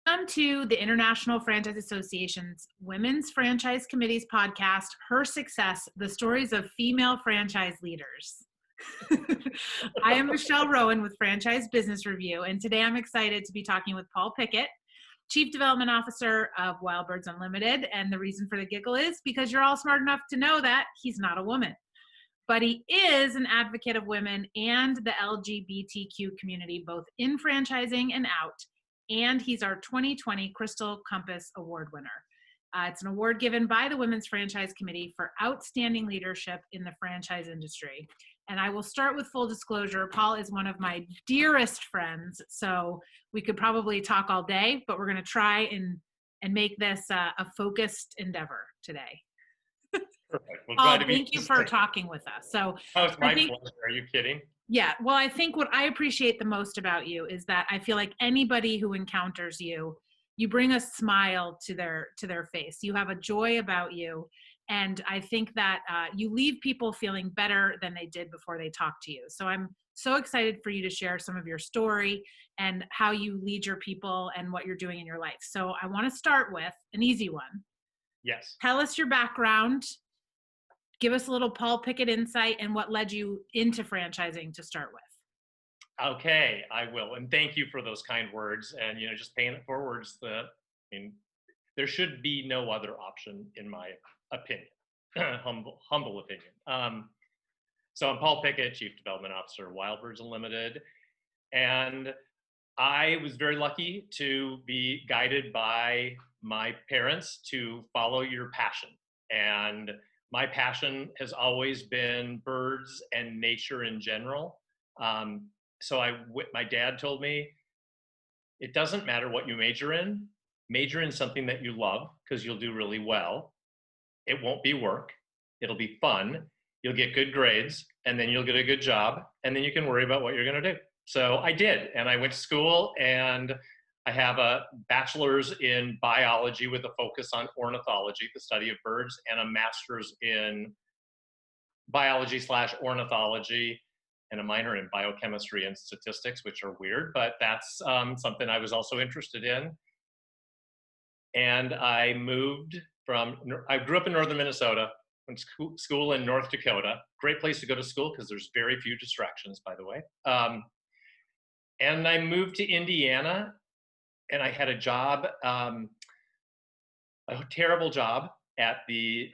Welcome to the International Franchise Association's Women's Franchise Committee's podcast, Her Success, the Stories of Female Franchise Leaders. I am Michelle Rowan with Franchise Business Review, and today I'm excited to be talking with Paul Pickett, Chief Development Officer of Wild Birds Unlimited. And the reason for the giggle is because you're all smart enough to know that he's not a woman. But he is an advocate of women and the LGBTQ community, both in franchising and out. And he's our 2020 Crystal Compass Award winner. It's an award given by the Women's Franchise Committee for outstanding leadership in the franchise industry. And I will start with full disclosure. Paul is one of my dearest friends, so we could probably talk all day, but we're going to try and make this a focused endeavor today. Perfect. Well, Paul, thank you for talking with us. So, oh, it's my pleasure. Are you kidding? Yeah. Well, I think what I appreciate the most about you is that I feel like anybody who encounters you, you bring a smile to their face. You have a joy about you. And I think that you leave people feeling better than they did before they talked to you. So I'm so excited for you to share some of your story and how you lead your people and what you're doing in your life. So I want to start with an easy one. Yes. Tell us your background. Give us a little Paul Pickett insight and what led you into franchising to start with. Okay, I will. And thank you for those kind words. And, just paying it forwards, there should be no other option in my opinion, humble opinion. So I'm Paul Pickett, Chief Development Officer, Wild Birds Unlimited. And I was very lucky to be guided by my parents to follow your passion. And my passion has always been birds and nature in general. So my dad told me, it doesn't matter what you major in something that you love, because you'll do really well. It won't be work. It'll be fun. You'll get good grades, and then you'll get a good job, and then you can worry about what you're going to do. So I did, and I went to school, and I have a bachelor's in biology with a focus on ornithology, the study of birds, and a master's in biology/ornithology, and a minor in biochemistry and statistics, which are weird, but that's something I was also interested in. And I grew up in northern Minnesota, went to school in North Dakota. Great place to go to school because there's very few distractions, by the way. And I moved to Indiana, and I had a job, a terrible job at the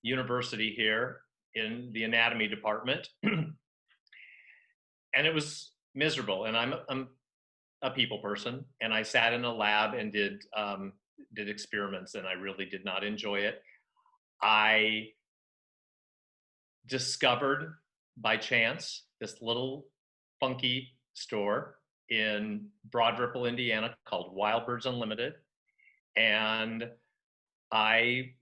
university here in the anatomy department. And it was miserable. And I'm a people person, and I sat in a lab and did experiments, and I really did not enjoy it. I discovered by chance this little funky store in Broad Ripple, Indiana, called Wild Birds Unlimited. And I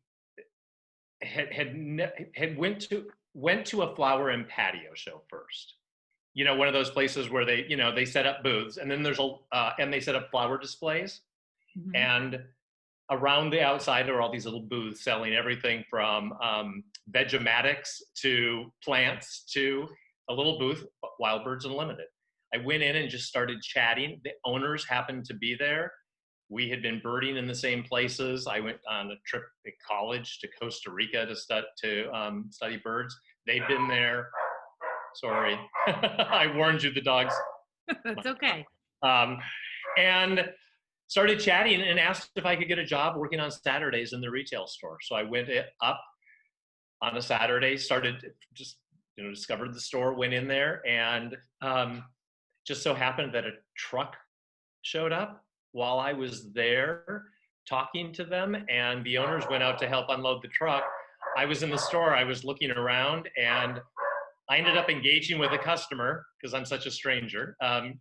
had went to a flower and patio show first. One of those places where they set up booths, and then and they set up flower displays. Mm-hmm. And around the outside are all these little booths selling everything from Vegematics to plants to a little booth, Wild Birds Unlimited. I went in and just started chatting. The owners happened to be there. We had been birding in the same places. I went on a trip in college to Costa Rica to study birds. They'd been there. Sorry, I warned you, the dogs. That's okay. And started chatting and asked if I could get a job working on Saturdays in the retail store. So I went up on a Saturday, discovered the store, went in there, and just so happened that a truck showed up while I was there talking to them, and the owners went out to help unload the truck. I was in the store, I was looking around, and I ended up engaging with a customer because I'm such a stranger. I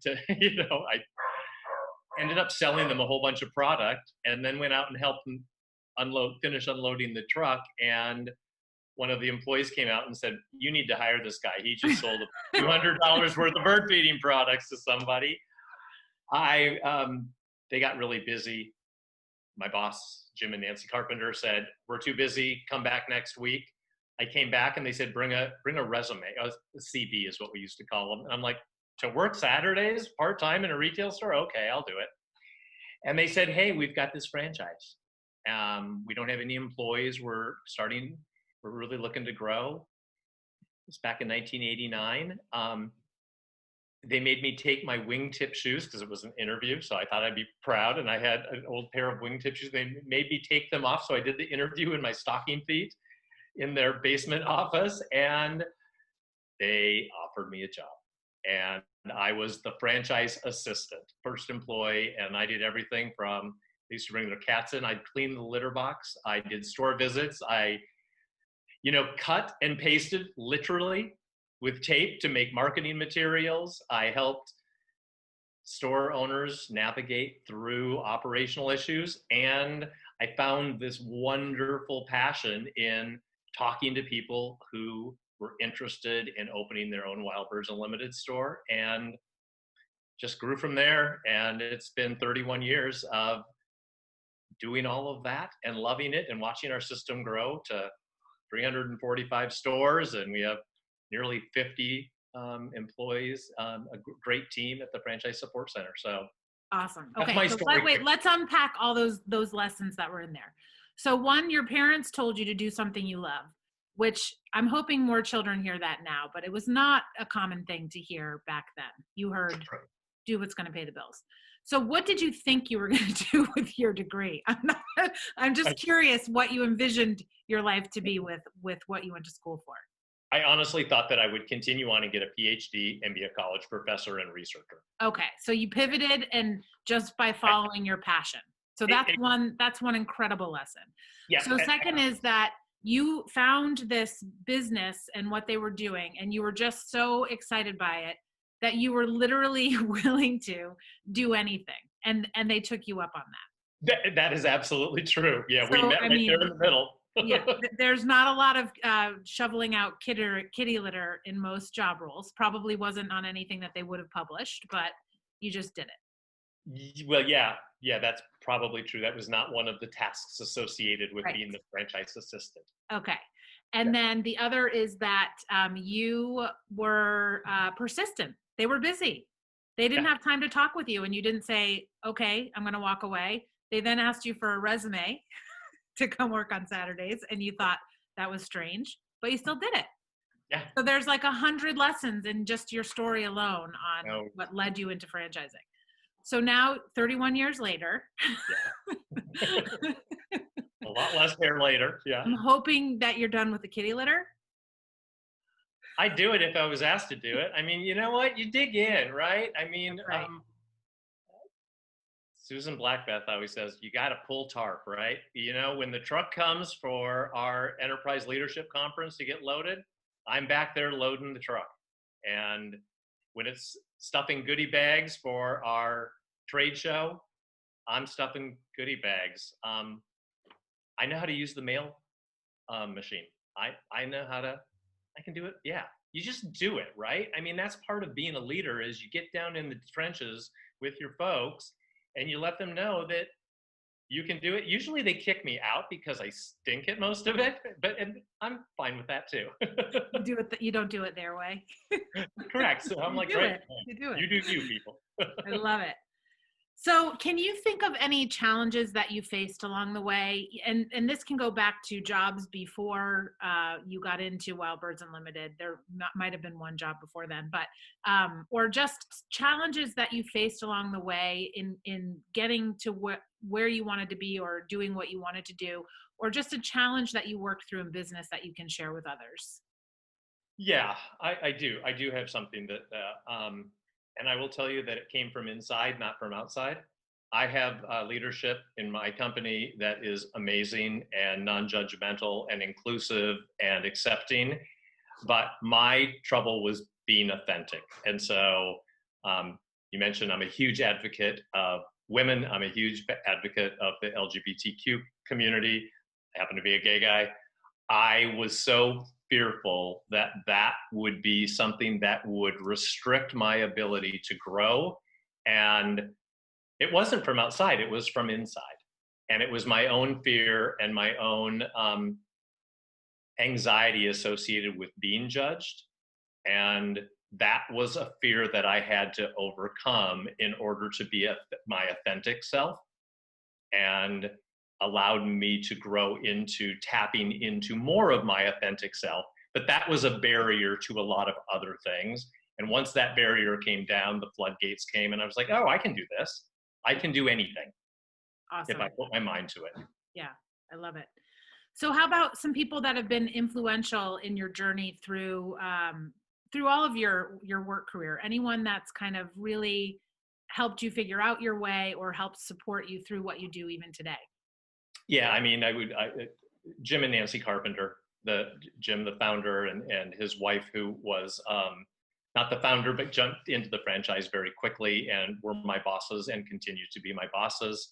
ended up selling them a whole bunch of product, and then went out and helped them finish unloading the truck. And one of the employees came out and said, "You need to hire this guy. He just sold $200 worth of bird feeding products to somebody." They got really busy. My boss, Jim and Nancy Carpenter, said, "We're too busy. Come back next week." I came back and they said, bring a resume. A CV is what we used to call them. And I'm like, to work Saturdays part-time in a retail store? Okay, I'll do it. And they said, hey, we've got this franchise. We don't have any employees. We're really looking to grow. It's back in 1989. They made me take my wingtip shoes because it was an interview. So I thought I'd be proud. And I had an old pair of wingtip shoes. They made me take them off. So I did the interview in my stocking feet in their basement office. And they offered me a job. And I was the franchise assistant, first employee. And I did everything from, they used to bring their cats in. I'd clean the litter box. I did store visits. I cut and pasted literally with tape to make marketing materials. I helped store owners navigate through operational issues. And I found this wonderful passion in talking to people who were interested in opening their own Wild Birds Unlimited store, and just grew from there. And it's been 31 years of doing all of that and loving it and watching our system grow to 345 stores, and we have nearly 50 employees, a great team at the Franchise Support Center. So awesome. That's Okay, my so story. wait, let's unpack all those lessons that were in there. So one, your parents told you to do something you love, which I'm hoping more children hear that now, but it was not a common thing to hear back then. You heard, do what's going to pay the bills. So what did you think you were going to do with your degree? I'm just curious what you envisioned your life to be with what you went to school for. I honestly thought that I would continue on and get a PhD and be a college professor and researcher. Okay, so you pivoted and just by following your passion. So that's one incredible lesson. Yeah. So second is that you found this business and what they were doing, and you were just so excited by it that you were literally willing to do anything, and they took you up on that. That is absolutely true. Yeah, So, we met there in the middle. Yeah, there's not a lot of shoveling out kitty litter in most job roles. Probably wasn't on anything that they would have published, but you just did it. Well, yeah, that's probably true. That was not one of the tasks associated with being the franchise assistant. Okay. And then the other is that you were persistent. They were busy. They didn't have time to talk with you, and you didn't say, okay, I'm going to walk away. They then asked you for a resume to come work on Saturdays, and you thought that was strange, but you still did it. Yeah. So there's like 100 lessons in just your story alone on what led you into franchising. So now, 31 years later, a lot less hair later. Yeah. I'm hoping that you're done with the kitty litter. I'd do it if I was asked to do it. I mean, you know what? You dig in, right? I mean, Susan Blackbeth always says, you got to pull tarp, right? You know, when the truck comes for our Enterprise Leadership Conference to get loaded, I'm back there loading the truck. And when it's stuffing goodie bags for our trade show, I'm stuffing goodie bags. I know how to use the mail machine. I know how to, I can do it. Yeah, you just do it, right? I mean, that's part of being a leader, is you get down in the trenches with your folks and you let them know that you can do it. Usually they kick me out because I stink at most of it, and I'm fine with that too. You don't do it their way. Correct. So I'm like, great. You do it. You do you, people. I love it. So can you think of any challenges that you faced along the way? And this can go back to jobs before you got into Wild Birds Unlimited. There might have been one job before then, but or just challenges that you faced along the way in getting to where you wanted to be or doing what you wanted to do, or just a challenge that you worked through in business that you can share with others. Yeah, I do. I do have something that and I will tell you that it came from inside, not from outside. I have leadership in my company that is amazing and non-judgmental and inclusive and accepting, but my trouble was being authentic. And so you mentioned I'm a huge advocate of women. I'm a huge advocate of the LGBTQ community. I happen to be a gay guy. I was so fearful that that would be something that would restrict my ability to grow. And it wasn't from outside, it was from inside. And it was my own fear and my own anxiety associated with being judged. And that was a fear that I had to overcome in order to be my authentic self. and allowed me to grow into tapping into more of my authentic self. But that was a barrier to a lot of other things. And once that barrier came down, the floodgates came, and I was like, oh, I can do this. I can do anything. Awesome. If I put my mind to it. Yeah, I love it. So how about some people that have been influential in your journey through all of your work career? Anyone that's kind of really helped you figure out your way or helped support you through what you do even today? Yeah, I mean, Jim and Nancy Carpenter, Jim, the founder, and his wife, who was not the founder, but jumped into the franchise very quickly and were my bosses and continue to be my bosses.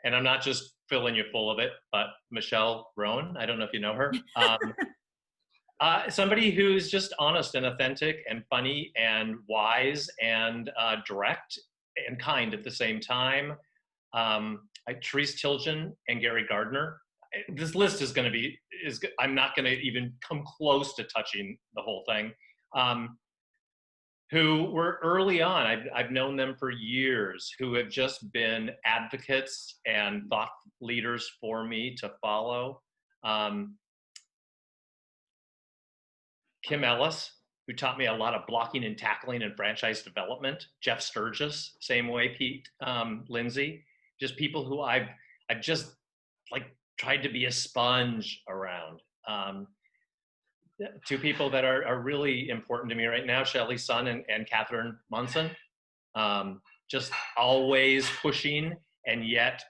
And I'm not just filling you full of it, but Michelle Rowan, I don't know if you know her. Somebody who's just honest and authentic and funny and wise and direct and kind at the same time. Therese Tilgen and Gary Gardner. This list is I'm not going to even come close to touching the whole thing. Who were early on, I've known them for years, who have just been advocates and thought leaders for me to follow. Kim Ellis, who taught me a lot of blocking and tackling and franchise development. Jeff Sturgis, same way. Pete Lindsay, just people who I've just like tried to be a sponge around. Two people that are really important to me right now, Shelley Sun and Catherine Munson. Just always pushing and yet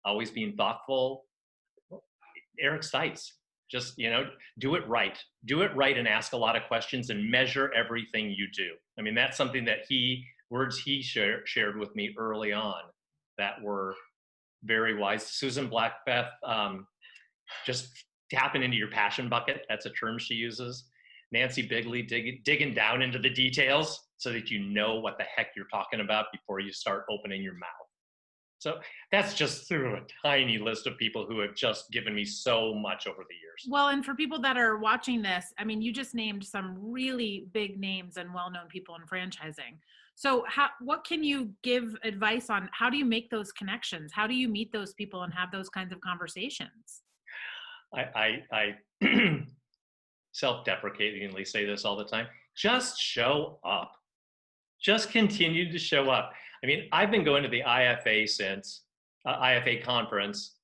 always being thoughtful. Eric Stites, just, do it right. Do it right and ask a lot of questions and measure everything you do. I mean, that's something that words he shared with me early on that were very wise. Susan Blackbeth, just tapping into your passion bucket. That's a term she uses. Nancy Bigley, digging down into the details so that you know what the heck you're talking about before you start opening your mouth. So that's just through a tiny list of people who have just given me so much over the years. Well, and for people that are watching this, I mean, you just named some really big names and well-known people in franchising. So what can you give advice on? How do you make those connections? How do you meet those people and have those kinds of conversations? I self-deprecatingly say this all the time. Just show up. Just continue to show up. I mean, I've been going to the IFA since IFA conference.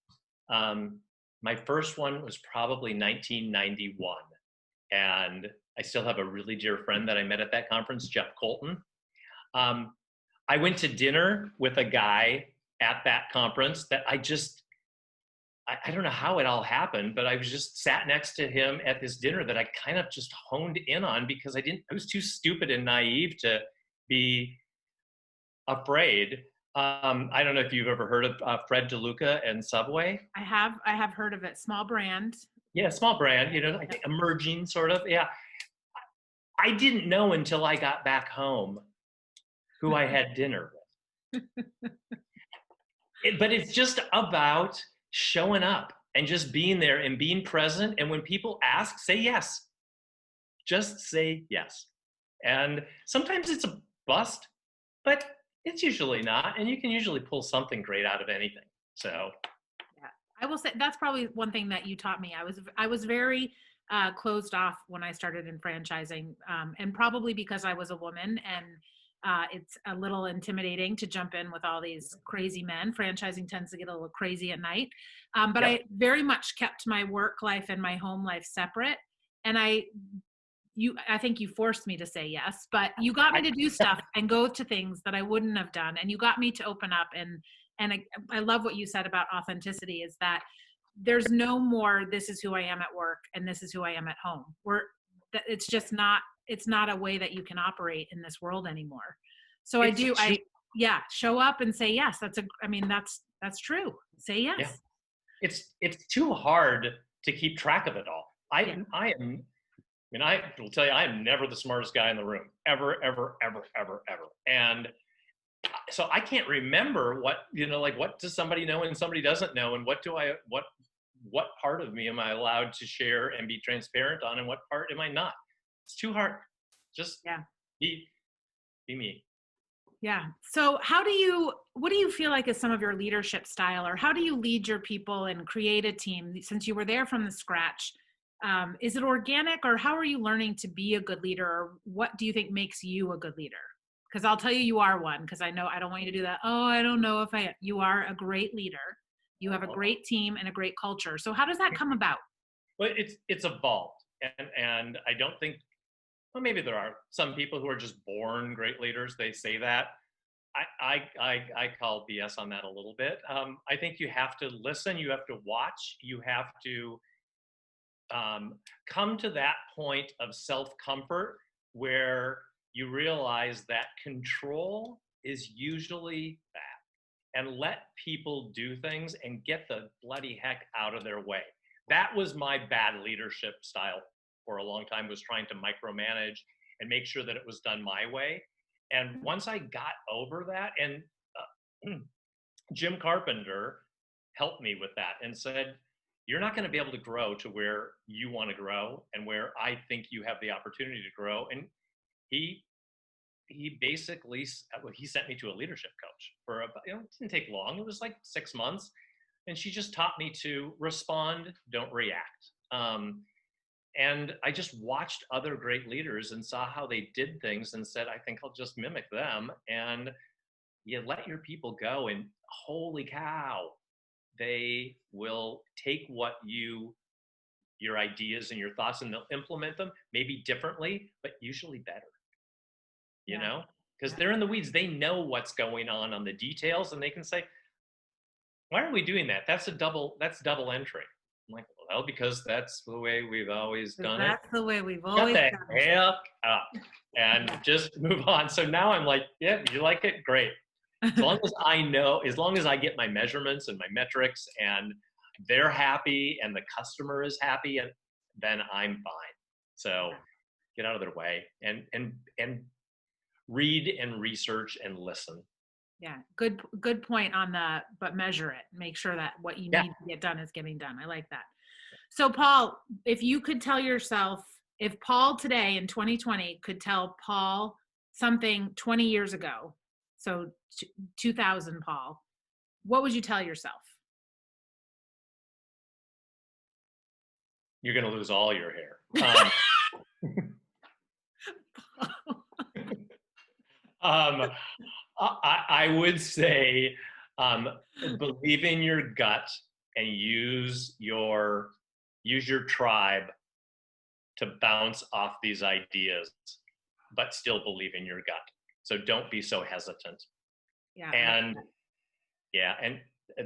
My first one was probably 1991. And I still have a really dear friend that I met at that conference, Jeff Colton. I went to dinner with a guy at that conference that I don't know how it all happened, but I was just sat next to him at this dinner that I kind of just honed in on because I was too stupid and naive to be afraid. I don't know if you've ever heard of Fred DeLuca and Subway. I have heard of it. Small brand. Yeah, small brand, I think emerging sort of. Yeah. I didn't know until I got back home who I had dinner with. But it's just about showing up and just being there and being present. And when people ask, say yes. Just say yes. And sometimes it's a bust, but it's usually not. And you can usually pull something great out of anything. So yeah, I will say that's probably one thing that you taught me. I was very closed off when I started in franchising, and probably because I was a woman and it's a little intimidating to jump in with all these crazy men. Franchising tends to get a little crazy at night. But yep. I very much kept my work life and my home life separate. And I think you forced me to say yes, but you got me to do stuff and go to things that I wouldn't have done. And you got me to open up. And I love what you said about authenticity is that there's no more, this is who I am at work and this is who I am at home. It's just not, it's not a way that you can operate in this world anymore. So show up and say yes. That's true. Say yes. Yeah. It's too hard to keep track of it all. I will tell you, I am never the smartest guy in the room, ever. And so I can't remember what does somebody know and somebody doesn't know, and what part of me am I allowed to share and be transparent on, and what part am I not? It's too hard. Just be me. Yeah. So what do you feel like is some of your leadership style, or how do you lead your people and create a team since you were there from the scratch? Is it organic, or how are you learning to be a good leader, or what do you think makes you a good leader? Because I'll tell you, you are one, because I know I don't want you to do that. Oh, I don't know if you are a great leader. You have a great team and a great culture. So how does that come about? Well, it's evolved, and I don't think. Well, maybe there are some people who are just born great leaders. They say that. I call BS on that a little bit. I think you have to listen. You have to watch. You have to come to that point of self-comfort where you realize that control is usually bad, and let people do things and get the bloody heck out of their way. That was my bad leadership style for a long time, was trying to micromanage and make sure that it was done my way. And once I got over that, and Jim Carpenter helped me with that and said, you're not going to be able to grow to where you want to grow and where I think you have the opportunity to grow. And he basically, he sent me to a leadership coach for about, it didn't take long. It was like 6 months. And she just taught me to respond, don't react. And I just watched other great leaders and saw how they did things and said, I think I'll just mimic them. And you let your people go, and holy cow, they will take your ideas and your thoughts, and they'll implement them maybe differently, but usually better, you know, because they're in the weeds. They know what's going on the details, and they can say, why aren't we doing that? That's double entry. I'm like, well, because that's the way we've always done it. That's the way we've always done it. Shut the hell up and just move on. So now I'm like, yeah, you like it? Great. As long as I know, as long as I get my measurements and my metrics and they're happy and the customer is happy, and then I'm fine. So get out of their way and read and research and listen. Yeah, good point on but measure it. Make sure that what you need to get done is getting done. I like that. So Paul, if you could tell yourself, if Paul today in 2020 could tell Paul something 20 years ago, so 2000 Paul, what would you tell yourself? You're going to lose all your hair. I would say believe in your gut and use your tribe to bounce off these ideas, but still believe in your gut. So don't be so hesitant. Yeah. And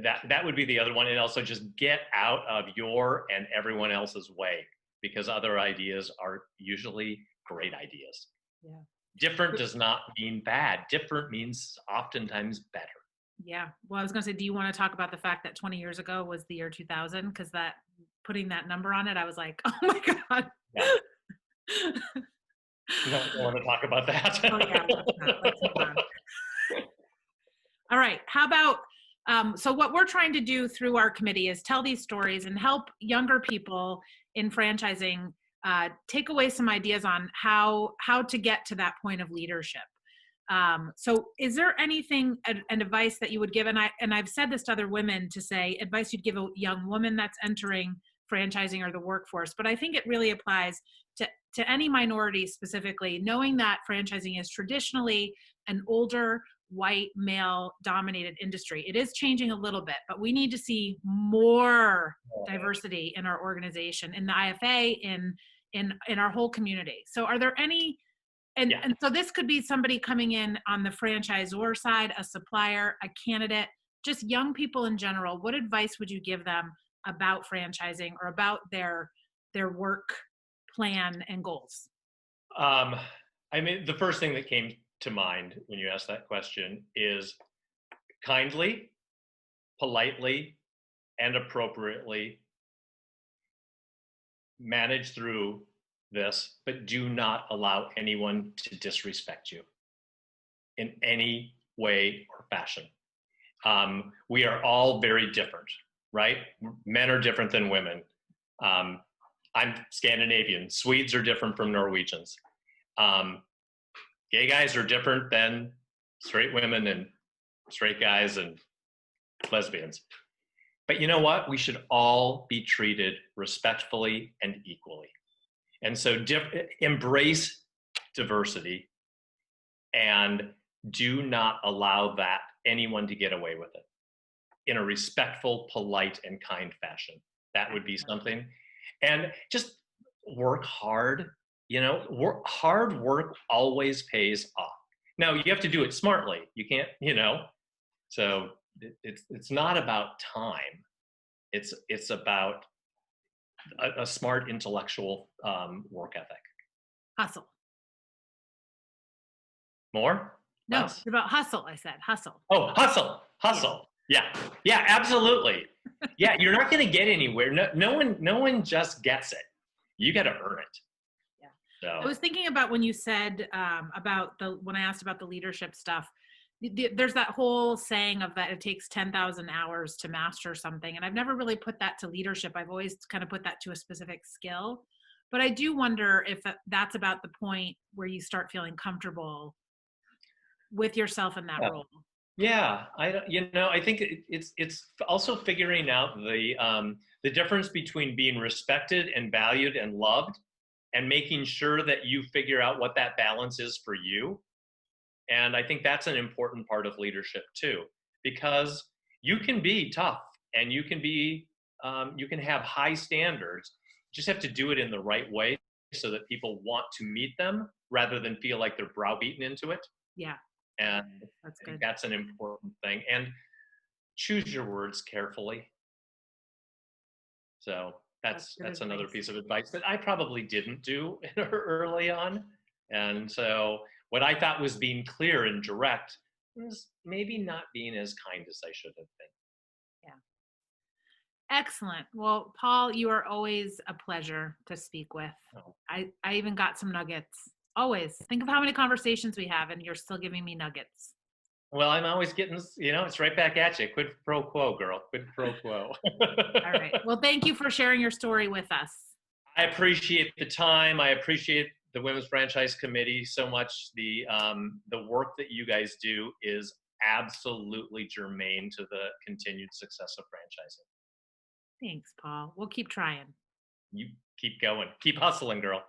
that would be the other one. And also just get out of your and everyone else's way, because other ideas are usually great ideas. Yeah. Different does not mean bad. Different means oftentimes better. Yeah. Well, I was going to say, do you want to talk about the fact that 20 years ago was the year 2000? Because putting that number on it, I was like, oh my God. Yeah. No, I don't want to talk about that. Oh yeah. Let's move on. All right. How about, so what we're trying to do through our committee is tell these stories and help younger people in franchising take away some ideas on how to get to that point of leadership. So is there anything and advice that you would give? And I've said this to other women, to say advice you'd give a young woman that's entering franchising or the workforce, but I think it really applies to any minority specifically, knowing that franchising is traditionally an older, white, male dominated industry. It is changing a little bit, but we need to see more diversity in our organization, in the IFA, in our whole community. So are there any, and so this could be somebody coming in on the franchisor side, a supplier, a candidate, just young people in general. What advice would you give them about franchising or about their work plan and goals? I mean, the first thing that came to mind when you asked that question is kindly, politely, and appropriately manage through this, but do not allow anyone to disrespect you in any way or fashion. We are all very different, right? Men are different than women. I'm Scandinavian. Swedes are different from Norwegians. Gay guys are different than straight women and straight guys and lesbians. But you know what? We should all be treated respectfully and equally. And so embrace diversity and do not allow that anyone to get away with it in a respectful, polite, and kind fashion. That would be something. And just work hard. You know, hard work always pays off. Now you have to do it smartly. You can't, so it's not about time. It's about a smart intellectual work ethic. Hustle. More? No, Less? it's about hustle. I said hustle. Oh, hustle. Yeah, absolutely. Yeah, you're not going to get anywhere. No one just gets it. You got to earn it. Yeah. So. I was thinking about when you said when I asked about the leadership stuff. There's that whole saying of that it takes 10,000 hours to master something. And I've never really put that to leadership. I've always kind of put that to a specific skill. But I do wonder if that's about the point where you start feeling comfortable with yourself in that role. Yeah, I think it's also figuring out the difference between being respected and valued and loved, and making sure that you figure out what that balance is for you. And I think that's an important part of leadership too, because you can be tough and you can have high standards. You just have to do it in the right way so that people want to meet them rather than feel like they're browbeaten into it. Yeah. And that's I think good. that's an important thing. And choose your words carefully. So that's another piece of advice that I probably didn't do early on. And so what I thought was being clear and direct was maybe not being as kind as I should have been. Yeah. Excellent. Well, Paul, you are always a pleasure to speak with. Oh. I even got some nuggets. Always. Think of how many conversations we have and you're still giving me nuggets. Well, I'm always getting, it's right back at you. Quid pro quo, girl. Quid pro quo. All right. Well, thank you for sharing your story with us. I appreciate the time. I appreciate the Women's Franchise Committee so much. The work that you guys do is absolutely germane to the continued success of franchising. Thanks, Paul. We'll keep trying. You keep going. Keep hustling, girl.